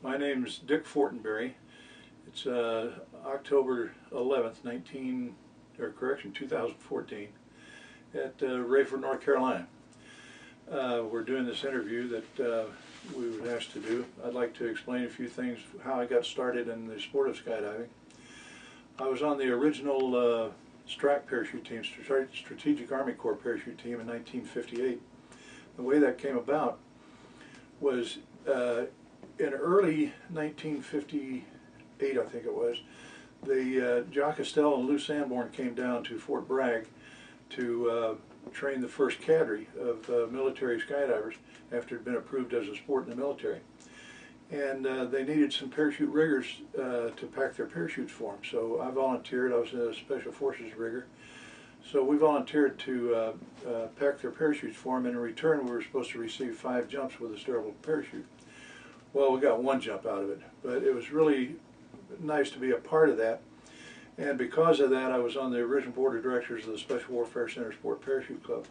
My name's Dick Fortenberry. It's October 11th, 2014 at Raeford, North Carolina. We're doing this interview that we were asked to do. I'd like to explain a few things, how I got started in the sport of skydiving. I was on the original STRAC parachute team, Strategic Army Corps parachute team in 1958. The way that came about was in early 1958, I think it was, the Jacques, Istel, and Lou Sanborn came down to Fort Bragg to train the first cadre of military skydivers after it had been approved as a sport in the military. And they needed some parachute riggers to pack their parachutes for them. So I volunteered. I was a Special Forces rigger. So we volunteered to pack their parachutes for them, and in return we were supposed to receive 5 jumps with a steerable parachute. Well, we got 1 jump out of it, but it was really nice to be a part of that. And because of that, I was on the original board of directors of the Special Warfare Center Sport Parachute Club.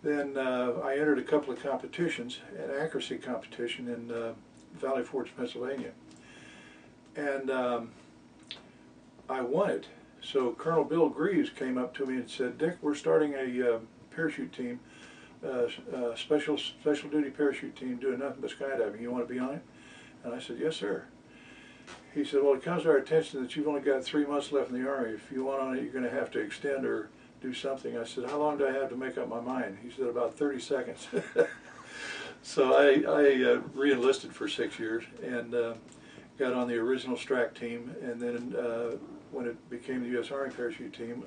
Then I entered a couple of competitions, an accuracy competition in Valley Forge, Pennsylvania. And I won it. So Colonel Bill Greaves came up to me and said, "Dick, we're starting a parachute team, special duty parachute team doing nothing but skydiving. You want to be on it?" And I said, "Yes, sir." He said, "Well, it comes to our attention that you've only got 3 months left in the Army. If you want on it, you're going to have to extend or do something." I said, "How long do I have to make up my mind?" He said, "About 30 seconds. So I re-enlisted for 6 years and got on the original STRAC team, and then when it became the US Army parachute team,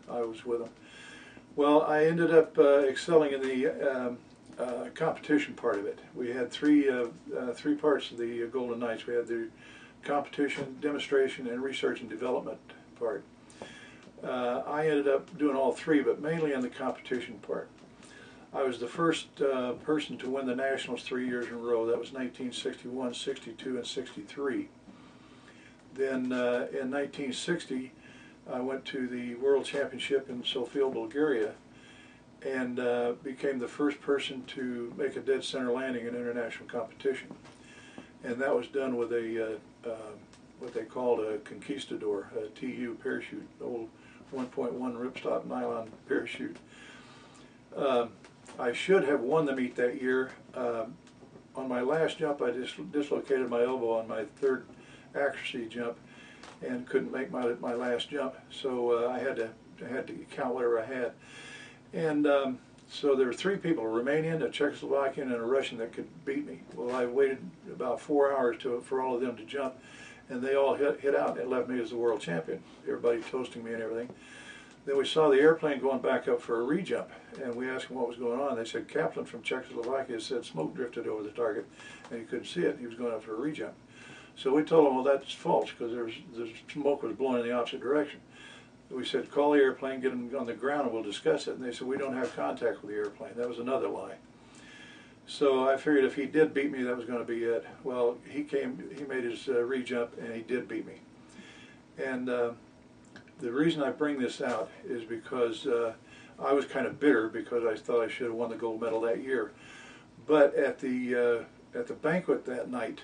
I was with them. Well, I ended up excelling in the competition part of it. We had three parts of the Golden Knights. We had the competition, demonstration, and research and development part. I ended up doing all 3, but mainly on the competition part. I was the first person to win the Nationals 3 years in a row. That was 1961, 62, and 63. Then in 1960, I went to the World Championship in Sofia, Bulgaria, and became the first person to make a dead center landing in international competition. And that was done with a what they called a Conquistador, a TU parachute, old 1.1 ripstop nylon parachute. I should have won the meet that year. On my last jump, I dislocated my elbow on my 3rd accuracy jump and couldn't make my last jump. So I had to count whatever I had. And so there were 3 people, a Romanian, a Czechoslovakian, and a Russian that could beat me. Well, I waited about 4 hours for all of them to jump, and they all hit out, and it left me as the world champion. Everybody toasting me and everything. Then we saw the airplane going back up for a re-jump, and we asked them what was going on. They said Kaplan from Czechoslovakia said smoke drifted over the target, and he couldn't see it. He was going up for a re-jump. So we told them, well, that's false, because the smoke was blowing in the opposite direction. We said, call the airplane, get them on the ground, and we'll discuss it. And they said, we don't have contact with the airplane. That was another lie. So I figured if he did beat me, that was going to be it. Well, he made his re-jump, and he did beat me. And the reason I bring this out is because I was kind of bitter because I thought I should have won the gold medal that year. But at the banquet that night,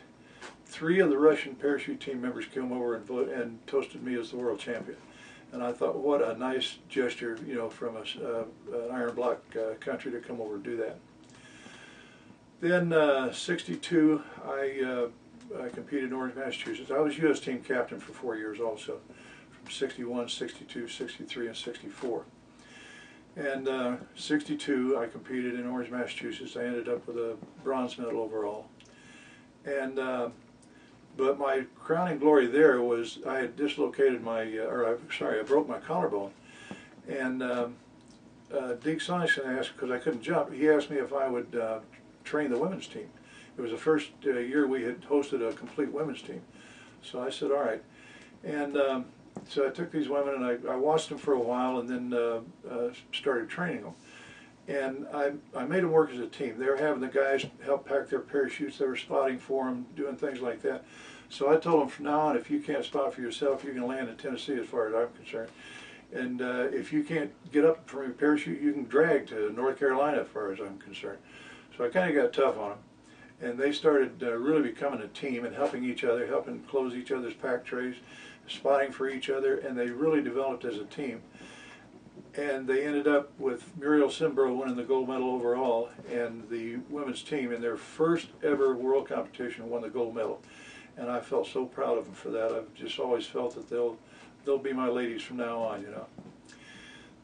3 of the Russian parachute team members came over and toasted me as the world champion. And I thought, what a nice gesture, you know, from an iron block country to come over and do that. Then, 62, I competed in Orange, Massachusetts. I was U.S. team captain for 4 years also, from 61, 62, 63, and 64. And 62, I competed in Orange, Massachusetts. I ended up with a bronze medal overall. And but my crowning glory there was I had dislocated my, I broke my collarbone. And Deke Sonicson asked, because I couldn't jump, he asked me if I would train the women's team. It was the first year we had hosted a complete women's team. So I said, all right. And so I took these women and I watched them for a while and then started training them. And I made them work as a team. They were having the guys help pack their parachutes. They were spotting for them, doing things like that. So I told them from now on, if you can't spot for yourself, you can land in Tennessee as far as I'm concerned. And if you can't get up from your parachute, you can drag to North Carolina as far as I'm concerned. So I kind of got tough on them. And they started really becoming a team and helping each other, helping close each other's pack trays, spotting for each other, and they really developed as a team. And they ended up with Muriel Simbro winning the gold medal overall, and the women's team in their first ever world competition won the gold medal. And I felt so proud of them for that. I've just always felt that they'll be my ladies from now on, you know.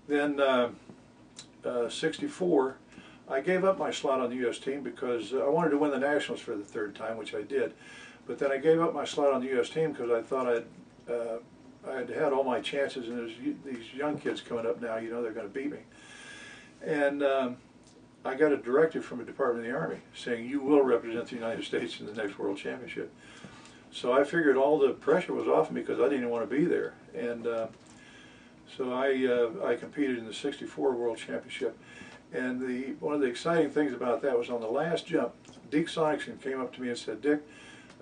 Then 64, I gave up my slot on the U.S. team because I wanted to win the nationals for the third time, which I did. But then I gave up my slot on the U.S. team because I thought I'd had all my chances, and there's these young kids coming up now, you know, they're going to beat me. And I got a directive from the Department of the Army saying, you will represent the United States in the next World Championship. So I figured all the pressure was off me because I didn't want to be there. And so I competed in the 64 World Championship. And one of the exciting things about that was on the last jump, Dick Sonicson came up to me and said, Dick,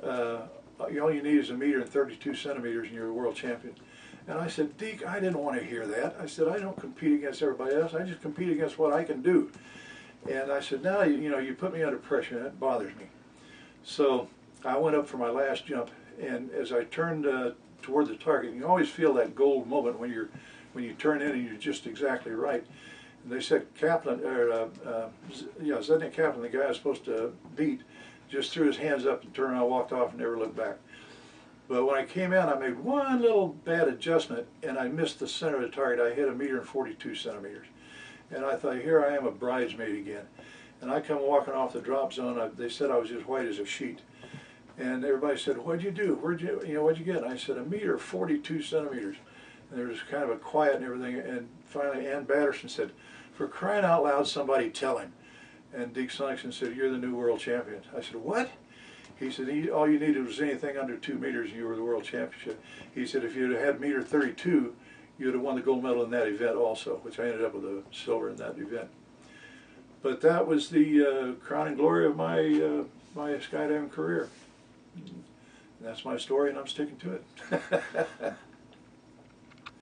all you need is 1.32 meters and you're a world champion. And I said, Dick, I didn't want to hear that. I said, I don't compete against everybody else. I just compete against what I can do. And I said, now, you know, you put me under pressure and it bothers me. So I went up for my last jump, and as I turned toward the target, you always feel that gold moment when you turn in and you're just exactly right. And they said Kaplan, Zednik Kaplan, the guy I was supposed to beat, just threw his hands up and turned around, walked off, and never looked back. But when I came in, I made one little bad adjustment, and I missed the center of the target. I hit 1.42 meters. And I thought, here I am, a bridesmaid again. And I come walking off the drop zone. They said I was just white as a sheet. And everybody said, what'd you do? What'd you get? And I said, 1.42 meters. And there was kind of a quiet and everything. And finally, Ann Batterson said, for crying out loud, somebody tell him. And Dick Sonicson said, you're the new world champion. I said, what? He said, all you needed was anything under 2 meters and you were the world championship. He said, if you'd have had 1.32, you'd have won the gold medal in that event also, which I ended up with a silver in that event. But that was the crown and glory of my skydiving career. And that's my story, and I'm sticking to it.